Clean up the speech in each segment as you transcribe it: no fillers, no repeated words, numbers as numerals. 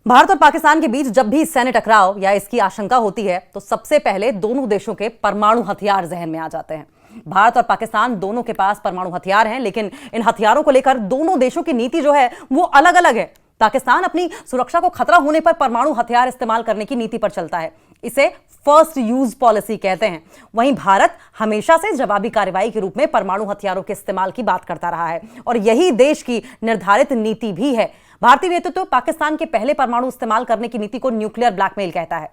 भारत और पाकिस्तान के बीच जब भी सैन्य टकराव या इसकी आशंका होती है तो सबसे पहले दोनों देशों के परमाणु हथियार जहन में आ जाते हैं। भारत और पाकिस्तान दोनों के पास परमाणु हथियार हैं, लेकिन इन हथियारों को लेकर दोनों देशों की नीति जो है वो अलग अलग है। पाकिस्तान अपनी सुरक्षा को खतरा होने पर परमाणु हथियार इस्तेमाल करने की नीति पर चलता है, इसे फर्स्ट यूज पॉलिसी कहते हैं। वहीं भारत हमेशा से जवाबी कार्रवाई के रूप में परमाणु हथियारों के इस्तेमाल की बात करता रहा है और यही देश की निर्धारित नीति भी है। भारतीय नेतृत्व पाकिस्तान के पहले परमाणु इस्तेमाल करने की नीति को न्यूक्लियर ब्लैकमेल कहता है।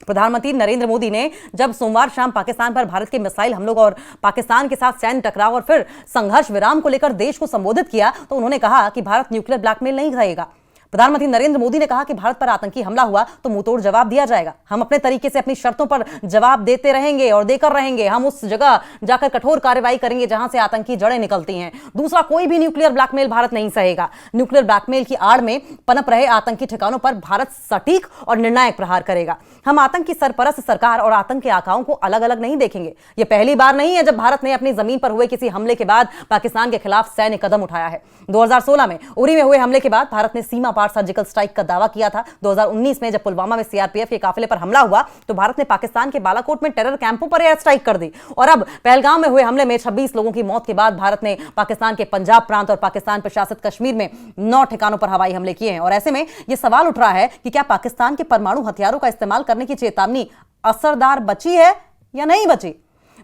प्रधानमंत्री नरेंद्र मोदी ने जब सोमवार शाम पाकिस्तान पर भारत के मिसाइल हमलों और पाकिस्तान के साथ सैन्य टकराव और फिर संघर्ष विराम को लेकर देश को संबोधित किया तो उन्होंने कहा कि भारत न्यूक्लियर ब्लैकमेल नहीं करेगा। प्रधानमंत्री नरेंद्र मोदी ने कहा कि भारत पर आतंकी हमला हुआ तो मुंहतोड़ जवाब दिया जाएगा। हम अपने तरीके से अपनी शर्तों पर जवाब देते रहेंगे और देकर रहेंगे। हम उस जगह जाकर कठोर कार्रवाई करेंगे जहां से आतंकी जड़ें निकलती हैं। दूसरा, कोई भी न्यूक्लियर ब्लैकमेल भारत नहीं सहेगा। न्यूक्लियर ब्लैकमेल की आड़ में पनप रहे आतंकी ठिकानों पर भारत सटीक और निर्णायक प्रहार करेगा। हम आतंक की सरपरस्त सरकार और आतंक के आकाओं को अलग अलग नहीं देखेंगे। यह पहली बार नहीं है जब भारत ने अपनी जमीन पर हुए किसी हमले के बाद पाकिस्तान के खिलाफ सैन्य कदम उठाया है। 2016 में उरी में हुए हमले के बाद भारत ने सीमा पार सर्जिकल स्ट्राइक का दावा किया था। 2019 में जब पुलवामा में सीआरपीएफ के काफिले पर हमला हुआ तो भारत ने पाकिस्तान के बालाकोट में टेरर कैंपों पर एयर स्ट्राइक कर दी। और अब पहलगाम में हुए हमले में 26 लोगों की मौत के बाद भारत ने पाकिस्तान के पंजाब प्रांत और पाकिस्तान प्रशासित कश्मीर में 9 ठिकानों पर हवाई हमले किए हैं। और ऐसे में यह सवाल उठ रहा है कि क्या पाकिस्तान के परमाणु हथियारों का इस्तेमाल करने की चेतावनी असरदार बची है या नहीं बची।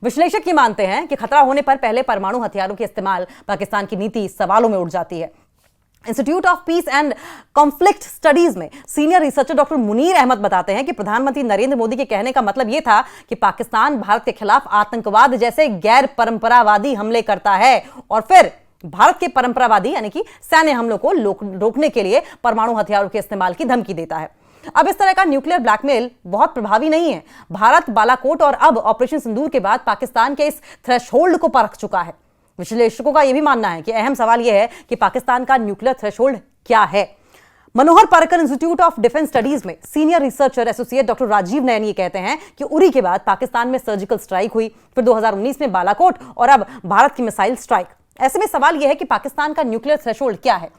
विश्लेषक ये मानते हैं कि खतरा होने पर पहले परमाणु हथियारों के इस्तेमाल पाकिस्तान की नीति सवालों में उठ जाती है। Institute of peace and conflict studies में senior researcher doctor Munir Ahmed बताते हैं कि प्रधानमंत्री नरेंद्र मोदी के कहने का मतलब यह था कि पाकिस्तान भारत के खिलाफ आतंकवाद जैसे गैर परंपरावादी हमले करता है और फिर भारत के परंपरावादी यानी कि सैन्य हमलों को रोकने के लिए परमाणु हथियारों के इस्तेमाल की धमकी देता है। अब इस तरह का न्यूक्लियर ब्लैकमेल बहुत प्रभावी नहीं है। भारत बालाकोट और अब ऑपरेशन सिंदूर के बाद पाकिस्तान के इस थ्रेशोल्ड को परख चुका है। विश्लेषकों का यह भी मानना है कि अहम सवाल यह है कि पाकिस्तान का न्यूक्लियर थ्रेशोल्ड क्या है। Manohar Parrikar institute of defence studies में senior researcher associate doctor Rajiv Nayan ये कहते हैं कि उरी के बाद पाकिस्तान में सर्जिकल स्ट्राइक हुई, फिर 2019 में बालाकोट और अब भारत की मिसाइल स्ट्राइक। ऐसे में सवाल यह है कि पाकिस्तान का न्यूक्लियर थ्रेशोल्ड क्या है,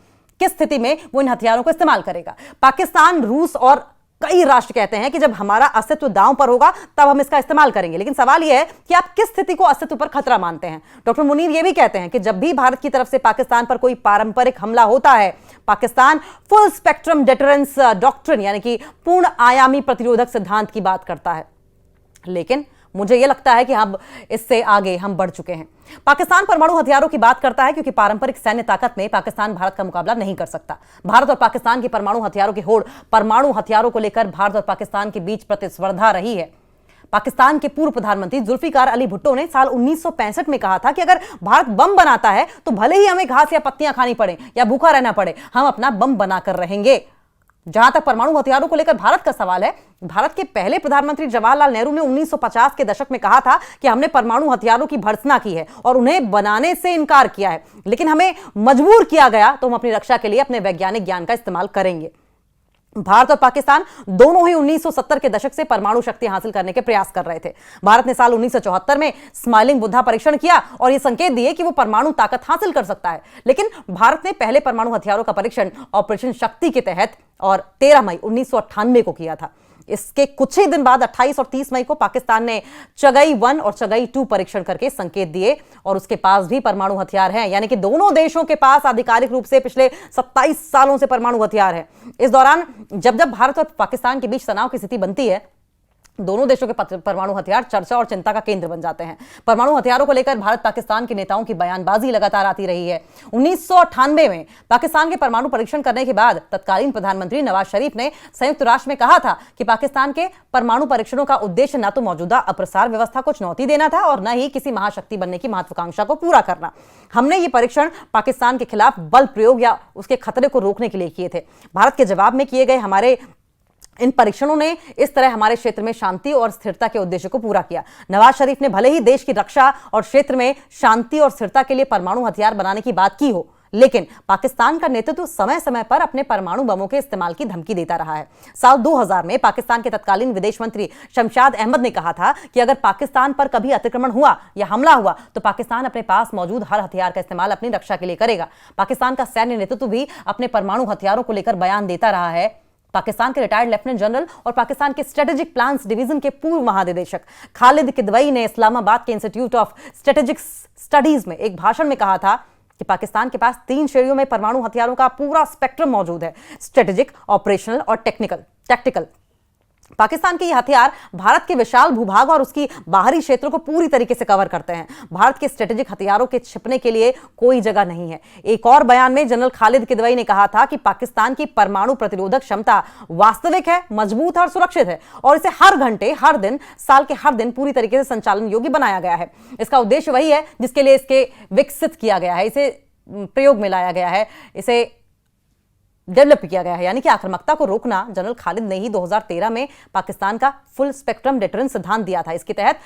किस स्थिति में वो इन हथियारों को इस्तेमाल करेगा। पाकिस्तान, रूस और कई राष्ट्र कहते हैं कि जब हमारा अस्तित्व दांव पर होगा तब हम इसका इस्तेमाल करेंगे, लेकिन सवाल यह है कि आप किस स्थिति को अस्तित्व पर खतरा मानते हैं। डॉक्टर मुनीर यह भी कहते हैं कि जब भी भारत की तरफ से पाकिस्तान पर कोई पारंपरिक हमला होता है, Pakistan full spectrum deterrence doctrine यानी कि पूर्ण आयामी प्रतिरोधक सिद्धांत की बात करता है। लेकिन मुझे यह लगता है कि अब इससे आगे हम बढ़ चुके हैं। पाकिस्तान परमाणु हथियारों की बात करता है क्योंकि पारंपरिक सैन्य ताकत में पाकिस्तान भारत का मुकाबला नहीं कर सकता। भारत और पाकिस्तान की परमाणु हथियारों की होड़ परमाणु हथियारों को लेकर भारत और पाकिस्तान के बीच प्रतिस्पर्धा रही है। पाकिस्तान के पूर्व प्रधानमंत्री जुल्फिकार अली भुट्टो ने साल 1965 में कहा था कि अगर भारत बम बनाता है तो भले ही हमें घास या पत्तियां खानी पड़े या भूखा रहना पड़े, हम अपना बम बनाकर रहेंगे। जहां तक परमाणु हथियारों को लेकर भारत का सवाल है, भारत के पहले प्रधानमंत्री जवाहरलाल नेहरू ने 1950 के दशक में कहा था कि हमने परमाणु हथियारों की भर्त्सना की है और उन्हें बनाने से इनकार किया है, लेकिन हमें मजबूर किया गया तो हम अपनी रक्षा के लिए अपने वैज्ञानिक ज्ञान का इस्तेमाल करेंगे। भारत और पाकिस्तान दोनों ही 1970 के दशक से परमाणु शक्ति हासिल करने के प्रयास कर रहे थे। भारत ने साल 1974 में स्माइलिंग बुद्धा परीक्षण किया और यह संकेत दिए कि वो परमाणु ताकत हासिल कर सकता है, लेकिन भारत ने पहले परमाणु हथियारों का परीक्षण ऑपरेशन शक्ति के तहत और 13 मई 1998 को किया था। इसके कुछ ही दिन बाद 28 और 30 मई को पाकिस्तान ने चगई 1 और चगई 2 परीक्षण करके संकेत दिए और उसके पास भी परमाणु हथियार हैं, यानी कि दोनों देशों के पास आधिकारिक रूप से पिछले 27 सालों से परमाणु हथियार हैं। इस दौरान जब जब भारत और पाकिस्तान के बीच तनाव की स्थिति बनती है, दोनों देशों के परमाणु हथियार चर्चा और चिंता का केंद्र बन जाते हैं। परमाणु हथियारों को लेकर भारत पाकिस्तान के नेताओं की बयानबाजी लगातार आती रही है। 1998 में पाकिस्तान के परमाणु परीक्षण करने के बाद तत्कालीन प्रधानमंत्री नवाज शरीफ ने संयुक्त राष्ट्र में कहा था कि पाकिस्तान के परमाणु परीक्षणों का उद्देश्य न तो मौजूदा अप्रसार व्यवस्था को चुनौती देना था और न ही किसी महाशक्ति बनने की महत्वाकांक्षा को पूरा करना। हमने ये परीक्षण पाकिस्तान के खिलाफ बल प्रयोग या उसके खतरे को रोकने के लिए किए थे। भारत के जवाब में किए गए हमारे इन परीक्षणों ने इस तरह हमारे क्षेत्र में शांति और स्थिरता के उद्देश्य को पूरा किया। नवाज शरीफ ने भले ही देश की रक्षा और क्षेत्र में शांति और स्थिरता के लिए परमाणु हथियार बनाने की बात की हो, लेकिन पाकिस्तान का नेतृत्व समय समय पर अपने परमाणु बमों के इस्तेमाल की धमकी देता रहा है। साल 2000 में पाकिस्तान के तत्कालीन विदेश मंत्री शमशाद अहमद ने कहा था कि अगर पाकिस्तान पर कभी अतिक्रमण हुआ या हमला हुआ तो पाकिस्तान अपने पास मौजूद हर हथियार का इस्तेमाल अपनी रक्षा के लिए करेगा। पाकिस्तान का सैन्य नेतृत्व भी अपने परमाणु हथियारों को लेकर बयान देता रहा है। पाकिस्तान के रिटायर्ड लेफ्टिनेंट जनरल और पाकिस्तान के स्ट्रेटेजिक प्लान्स डिवीजन के पूर्व महानिदेशक खालिद किदवई ने इस्लामाबाद के इंस्टीट्यूट ऑफ स्ट्रेटेजिक स्टडीज में एक भाषण में कहा था कि पाकिस्तान के पास 3 श्रेणियों में परमाणु हथियारों का पूरा स्पेक्ट्रम मौजूद है, स्ट्रेटेजिक, ऑपरेशनल और टैक्टिकल। पाकिस्तान के ये हथियार भारत के विशाल भूभाग और उसकी बाहरी क्षेत्रों को पूरी तरीके से कवर करते हैं। भारत के स्ट्रेटेजिक हथियारों के छिपने के लिए कोई जगह नहीं है। एक और बयान में जनरल खालिद किदवई ने कहा था कि पाकिस्तान की परमाणु प्रतिरोधक क्षमता वास्तविक है, मजबूत है और सुरक्षित है और इसे हर घंटे, हर दिन, साल के हर दिन पूरी तरीके से संचालन योग्य बनाया गया है। इसका उद्देश्य वही है जिसके लिए इसके विकसित किया गया है, इसे प्रयोग में लाया गया है, इसे डेवलप किया गया है, यानी कि आक्रामकता को रोकना। जनरल खालिद ने ही 2013 में पाकिस्तान का फुल स्पेक्ट्रम डिटरेंस सिद्धांत दिया था। इसके तहत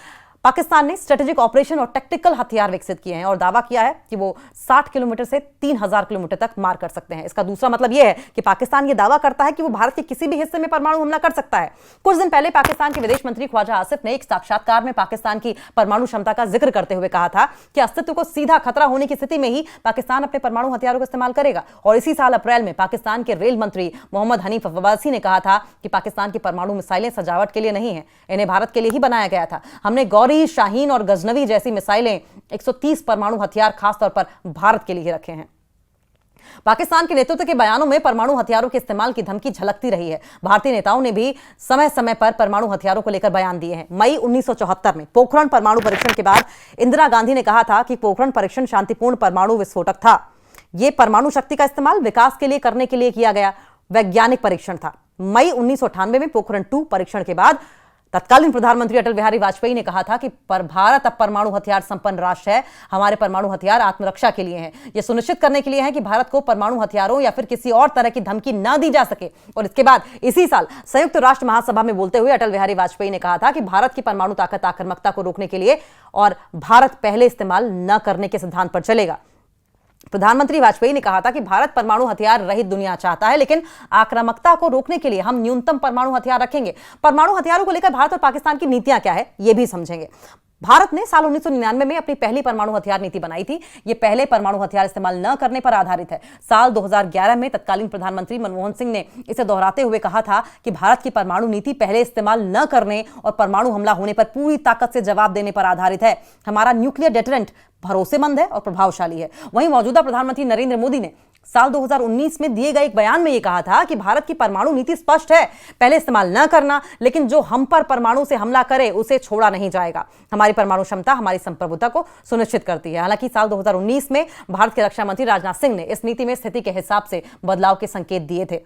पाकिस्तान ने स्ट्रेटेजिक ऑपरेशन और टैक्टिकल हथियार विकसित किए हैं और दावा किया है कि वो 60 किलोमीटर से 3000 किलोमीटर तक मार कर सकते हैं। इसका दूसरा मतलब यह है कि पाकिस्तान ये दावा करता है कि वो भारत के किसी भी हिस्से में परमाणु हमला कर सकता है। कुछ दिन पहले पाकिस्तान के विदेश मंत्री ख्वाजा आसिफ ने एक साक्षात्कार में पाकिस्तान की परमाणु क्षमता का जिक्र करते हुए कहा था कि अस्तित्व को सीधा खतरा होने की स्थिति में ही पाकिस्तान अपने परमाणु हथियारों का इस्तेमाल करेगा। और इसी साल अप्रैल में पाकिस्तान के रेल मंत्री मोहम्मद हनीफ अब्बासी ने कहा था कि पाकिस्तान की परमाणु मिसाइलें सजावट के लिए नहीं है, इन्हें भारत के लिए ही बनाया गया था। हमने गौरी, शाहीन और गजनवी जैसी मिसाइलें 130 परमाणु हथियार खासतौर पर भारत के लिए रखे हैं। पाकिस्तान के नेतृत्व के बयानों में परमाणु हथियारों के इस्तेमाल की धमकी झलकती रही है। भारतीय नेताओं ने भी समय समय पर परमाणु हथियारों को लेकर बयान दिए हैं। मई 1974 में पोखरण परमाणु परीक्षण के बाद इंदिरा गांधी ने कहा था कि पोखरण परीक्षण शांतिपूर्ण परमाणु विस्फोटक था। यह परमाणु शक्ति का इस्तेमाल विकास के लिए करने के लिए किया गया वैज्ञानिक परीक्षण था। मई 1998 में पोखरण 2 परीक्षण के बाद तत्कालीन प्रधानमंत्री अटल बिहारी वाजपेयी ने कहा था कि भारत अब परमाणु हथियार संपन्न राष्ट्र है। हमारे परमाणु हथियार आत्मरक्षा के लिए हैं। यह सुनिश्चित करने के लिए है कि भारत को परमाणु हथियारों या फिर किसी और तरह की धमकी न दी जा सके। और इसके बाद इसी साल संयुक्त राष्ट्र महासभा में बोलते हुए अटल बिहारी वाजपेयी ने कहा था कि भारत की परमाणु ताकत आक्रामकता को रोकने के लिए और भारत पहले इस्तेमाल न करने के सिद्धांत पर चलेगा। प्रधानमंत्री वाजपेयी ने कहा था कि भारत परमाणु हथियार रहित दुनिया चाहता है, लेकिन आक्रामकता को रोकने के लिए हम न्यूनतम परमाणु हथियार रखेंगे। परमाणु हथियारों को लेकर भारत और पाकिस्तान की नीतियां क्या है, यह भी समझेंगे। भारत ने साल 1999 में अपनी पहली परमाणु हथियार नीति बनाई थी। यह पहले परमाणु हथियार इस्तेमाल न करने पर आधारित है। साल 2011 में तत्कालीन प्रधानमंत्री मनमोहन सिंह ने इसे दोहराते हुए कहा था कि भारत की परमाणु नीति पहले इस्तेमाल न करने और परमाणु हमला होने पर पूरी ताकत से जवाब देने पर आधारित है। हमारा न्यूक्लियर डेटरेंट भरोसेमंद है और प्रभावशाली है। वहीं मौजूदा प्रधानमंत्री नरेंद्र मोदी ने साल 2019 में दिए गए एक बयान में यह कहा था कि भारत की परमाणु नीति स्पष्ट है, पहले इस्तेमाल न करना, लेकिन जो हम पर परमाणु से हमला करे उसे छोड़ा नहीं जाएगा। हमारी परमाणु क्षमता हमारी संप्रभुता को सुनिश्चित करती है। हालांकि साल 2019 में भारत के रक्षा मंत्री राजनाथ सिंह ने इस नीति में स्थिति के हिसाब से बदलाव के संकेत दिए थे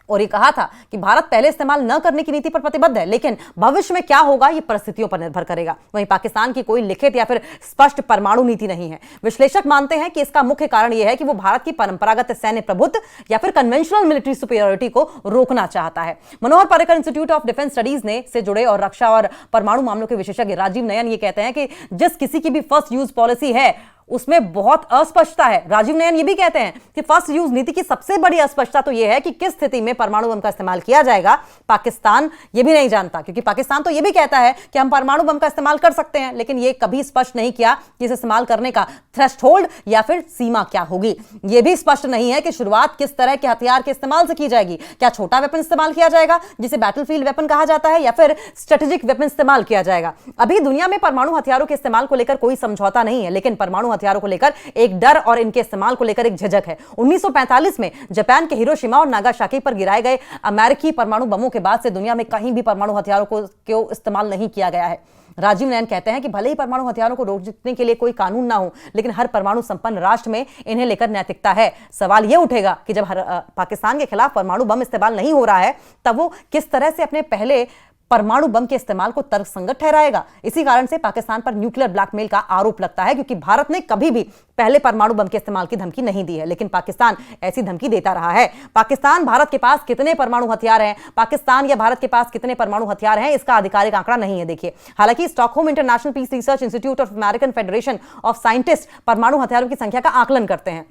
और ये कहा था कि भारत पहले इस्तेमाल न करने की नीति पर प्रतिबद्ध है, लेकिन भविष्य में क्या होगा ये परिस्थितियों पर निर्भर करेगा। वहीं पाकिस्तान की कोई लिखित या फिर स्पष्ट परमाणु नीति नहीं है। विश्लेषक मानते हैं कि इसका मुख्य कारण यह है कि वो भारत की परंपरागत सैन्य प्रभुत्व या फिर कन्वेंशनल मिलिट्री सुपीरियरिटी को रोकना चाहता है। Manohar Parrikar institute of defence studies ने से जुड़े और रक्षा और परमाणु मामलों के विशेषज्ञ राजीव नयन ये कहते हैं कि जिस किसी की भी फर्स्ट यूज पॉलिसी है उसमें बहुत अस्पष्टता है। राजीव नयन ये भी कहते हैं कि फर्स्ट यूज नीति की सबसे बड़ी अस्पष्टता तो यह है कि किस स्थिति में परमाणु बम का इस्तेमाल किया जाएगा। पाकिस्तान ये भी नहीं जानता, क्योंकि पाकिस्तान तो ये भी कहता है कि हम परमाणु बम का इस्तेमाल कर सकते हैं, लेकिन ये कभी स्पष्ट नहीं किया कि इसे इस्तेमाल करने का थ्रेशोल्ड या फिर सीमा क्या होगी। यह भी स्पष्ट नहीं है कि शुरुआत किस तरह के हथियार के इस्तेमाल से की जाएगी। क्या छोटा वेपन इस्तेमाल किया जाएगा जिसे बैटलफील्ड वेपन कहा जाता है, या फिर स्ट्रेटेजिक वेपन इस्तेमाल किया जाएगा। अभी दुनिया में परमाणु हथियारों के इस्तेमाल को लेकर कोई समझौता नहीं है, लेकिन परमाणु हथियारों को लेकर एक डर और इनके इस्तेमाल को लेकर एक झिझक है। 1945 में जापान के हिरोशिमा और नागासाकी पर गिराए गए अमेरिकी परमाणु बमों के बाद से दुनिया में कहीं भी परमाणु हथियारों को इस्तेमाल नहीं किया गया है। राजीव नयन कहते हैं कि भले ही परमाणु हथियारों को रोकने के लिए कोई कानून ना हो, लेकिन हर परमाणु संपन्न राष्ट्र में इन्हें लेकर नैतिकता है। सवाल यह उठेगा कि जब पाकिस्तान के खिलाफ परमाणु बम इस्तेमाल नहीं हो रहा है, तब वो किस तरह से अपने पहले परमाणु बम के इस्तेमाल को तर्कसंगत ठहराएगा। इसी कारण से पाकिस्तान पर न्यूक्लियर ब्लैकमेल का आरोप लगता है, क्योंकि भारत ने कभी भी पहले परमाणु बम के इस्तेमाल की धमकी नहीं दी है, लेकिन पाकिस्तान ऐसी धमकी देता रहा है। पाकिस्तान भारत के पास कितने परमाणु हथियार हैं, पाकिस्तान या भारत के पास कितने परमाणु हथियार हैं, इसका आधिकारिक आंकड़ा नहीं है। देखिए, हालांकि Stockholm International Peace Research Institute of American Federation of Scientist परमाणु हथियारों की संख्या का आकलन करते हैं।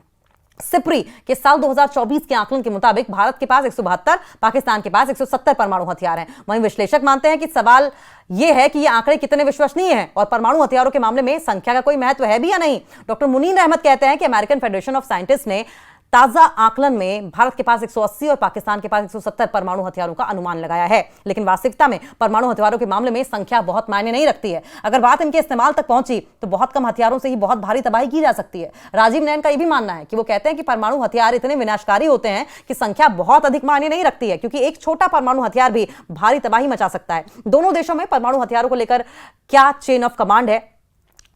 सिप्री के साल 2024 के आकलन के मुताबिक भारत के पास 172, पाकिस्तान के पास 170 परमाणु हथियार हैं। वहीं विश्लेषक मानते हैं कि सवाल यह है कि ये आंकड़े कितने विश्वसनीय हैं और परमाणु हथियारों के मामले में संख्या का कोई महत्व है भी या नहीं। डॉक्टर मुनीर अहमद कहते हैं कि अमेरिकन फेडरेशन ऑफ साइंटिस्ट ने ताजा आकलन में भारत के पास 180 और पाकिस्तान के पास 170 परमाणु हथियारों का अनुमान लगाया है, लेकिन वास्तविकता में परमाणु हथियारों के मामले में संख्या बहुत मायने नहीं रखती है। अगर बात इनके इस्तेमाल तक पहुंची तो बहुत कम हथियारों से ही बहुत भारी तबाही की जा सकती है। राजीव नयन का यह भी मानना है कि वो कहते हैं कि परमाणु हथियार इतने विनाशकारी होते हैं कि संख्या बहुत अधिक मायने नहीं रखती है, क्योंकि एक छोटा परमाणु हथियार भी भारी तबाही मचा सकता है। दोनों देशों में परमाणु हथियारों को लेकर क्या चेन ऑफ कमांड है?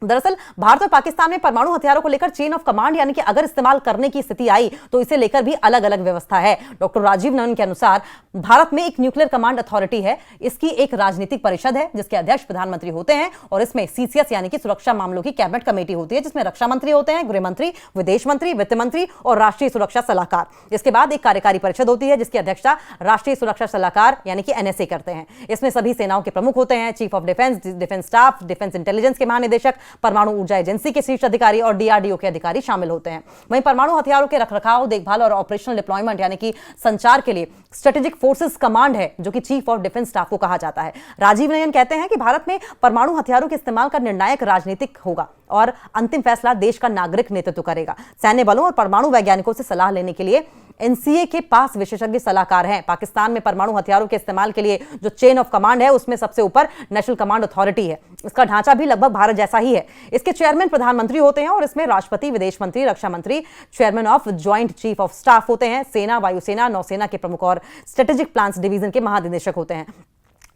दरअसल भारत और पाकिस्तान में परमाणु हथियारों को लेकर चेन ऑफ कमांड यानी कि अगर इस्तेमाल करने की स्थिति आई तो इसे लेकर भी अलग अलग व्यवस्था है। डॉक्टर राजीव नयन के अनुसार भारत में एक न्यूक्लियर कमांड अथॉरिटी है। इसकी एक राजनीतिक परिषद है जिसके अध्यक्ष प्रधानमंत्री होते हैं, और इसमें सीसीएस यानी कि सुरक्षा मामलों की कैबिनेट कमेटी होती है, जिसमें रक्षा मंत्री होते हैं, गृह मंत्री, विदेश मंत्री, वित्त मंत्री और राष्ट्रीय सुरक्षा सलाहकार। इसके बाद एक कार्यकारी परिषद होती है जिसकी अध्यक्षता राष्ट्रीय सुरक्षा सलाहकार यानी कि एनएसए करते हैं। इसमें सभी सेनाओं के प्रमुख होते हैं, chief of defence, defence staff, defence intelligence के महानिदेशक, परमाणु ऊर्जा एजेंसी के शीर्ष अधिकारी और डीआरडीओ के अधिकारी शामिल होते हैं। वहीं परमाणु हथियारों के रखरखाव, देखभाल और ऑपरेशनल डिप्लॉयमेंट यानी कि संचार के लिए स्ट्रेटेजिक फोर्सेस कमांड है, जो कि चीफ ऑफ डिफेंस स्टाफ को कहा जाता है। राजीव नयन कहते हैं कि भारत में परमाणु हथियारों के इस्तेमाल का निर्णायक राजनीतिक होगा और अंतिम फैसला देश का नागरिक नेतृत्व करेगा। सैन्य बलों और परमाणु वैज्ञानिकों से सलाह लेने के लिए एनसीए के पास विशेषज्ञ सलाहकार हैं। पाकिस्तान में परमाणु हथियारों के इस्तेमाल के लिए जो चेन ऑफ कमांड है उसमें सबसे ऊपर नेशनल कमांड अथॉरिटी है। इसका ढांचा भी लगभग भारत जैसा ही है। इसके चेयरमैन प्रधानमंत्री होते हैं और इसमें राष्ट्रपति, विदेश मंत्री, रक्षा मंत्री, chairman of joint chief of staff होते हैं, सेना, वायुसेना, नौसेना के प्रमुख और स्ट्रेटेजिक प्लान्स डिवीजन के महानिदेशक होते हैं।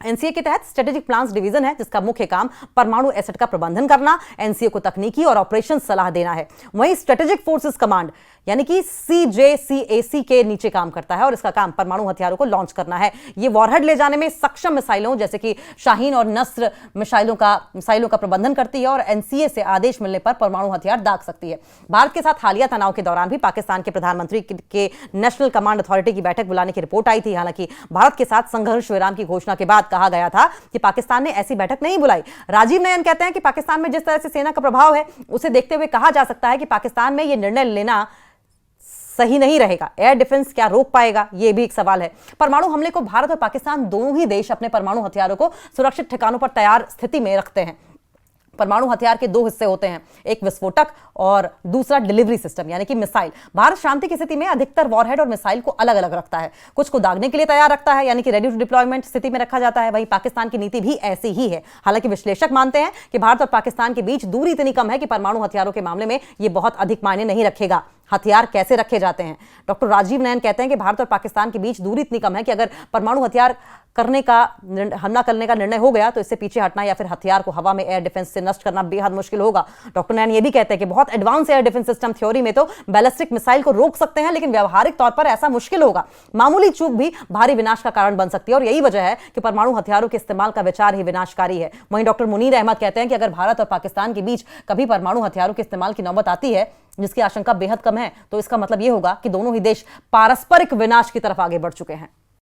एनसीए के तहत स्ट्रेटेजिक प्लान्स डिवीजन है जिसका मुख्य काम परमाणु एसेट का प्रबंधन करना, एनसीए को तकनीकी और ऑपरेशन सलाह देना है। वहीं स्ट्रेटेजिक फोर्सेस कमांड यानी कि सीजेसीएसी के नीचे काम करता है और इसका काम परमाणु हथियारों को लॉन्च करना है। ये वॉरहेड ले जाने में सक्षम मिसाइलों जैसे कि शाहीन और नस्र मिसाइलों का प्रबंधन करती है और एनसीए से आदेश मिलने पर परमाणु हथियार दाग सकती है। भारत के साथ हालिया तनाव के दौरान भी पाकिस्तान के प्रधानमंत्री के नेशनल कमांड अथॉरिटी की बैठक बुलाने की रिपोर्ट आई थी। हालांकि भारत के साथ संघर्ष विराम की घोषणा के बाद कहा गया था कि पाकिस्तान ने ऐसी बैठक नहीं बुलाई। राजीव नयन कहते हैं कि पाकिस्तान में जिस तरह से सेना का प्रभाव है उसे देखते हुए कहा जा सकता है कि पाकिस्तान में यह निर्णय लेना सही नहीं रहेगा। एयर डिफेंस क्या रोक पाएगा, यह भी एक सवाल है। परमाणु हमले को भारत और पाकिस्तान दोनों ही देश अपने परमाणु हथियारों को सुरक्षित ठिकानों पर तैयार स्थिति में रखते हैं। परमाणु हथियार के दो हिस्से होते हैं, एक विस्फोटक और दूसरा डिलीवरी सिस्टम यानी कि मिसाइल। भारत शांति की स्थिति में अधिकतर वॉरहेड और मिसाइल को अलग अलग रखता है, कुछ को दागने के लिए तैयार रखता है यानी कि रेडी टू डिप्लॉयमेंट स्थिति में रखा जाता है। वहीं पाकिस्तान की नीति भी ऐसी ही है। हालांकि विश्लेषक मानते हैं कि भारत और पाकिस्तान के बीच दूरी इतनी कम है कि परमाणु हथियारों के मामले में यह बहुत अधिक मायने नहीं रखेगा। हथियार कैसे रखे जाते हैं? डॉक्टर राजीव नयन कहते हैं कि भारत और पाकिस्तान के बीच दूरी इतनी कम है कि अगर परमाणु हथियार हमला करने का निर्णय हो गया तो इससे पीछे हटना या फिर हथियार को हवा में एयर डिफेंस से नष्ट करना बेहद मुश्किल होगा। डॉक्टर नयन ये भी कहते हैं कि बहुत advance air defence system theory में तो बैलिस्टिक मिसाइल को रोक सकते हैं, लेकिन व्यावहारिक तौर पर ऐसा मुश्किल होगा। मामूली चूक भी भारी विनाश का कारण बन सकती है और यही वजह है कि परमाणु हथियारों के इस्तेमाल का विचार ही विनाशकारी है। वहीं डॉक्टर मुनीर अहमद कहते हैं कि अगर भारत और पाकिस्तान के बीच कभी परमाणु हथियारों के इस्तेमाल की नौबत आती है, जिसकी आशंका बेहद कम है, तो इसका मतलब यह होगा कि दोनों ही देश पारस्परिक विनाश की तरफ आगे बढ़ चुके हैं।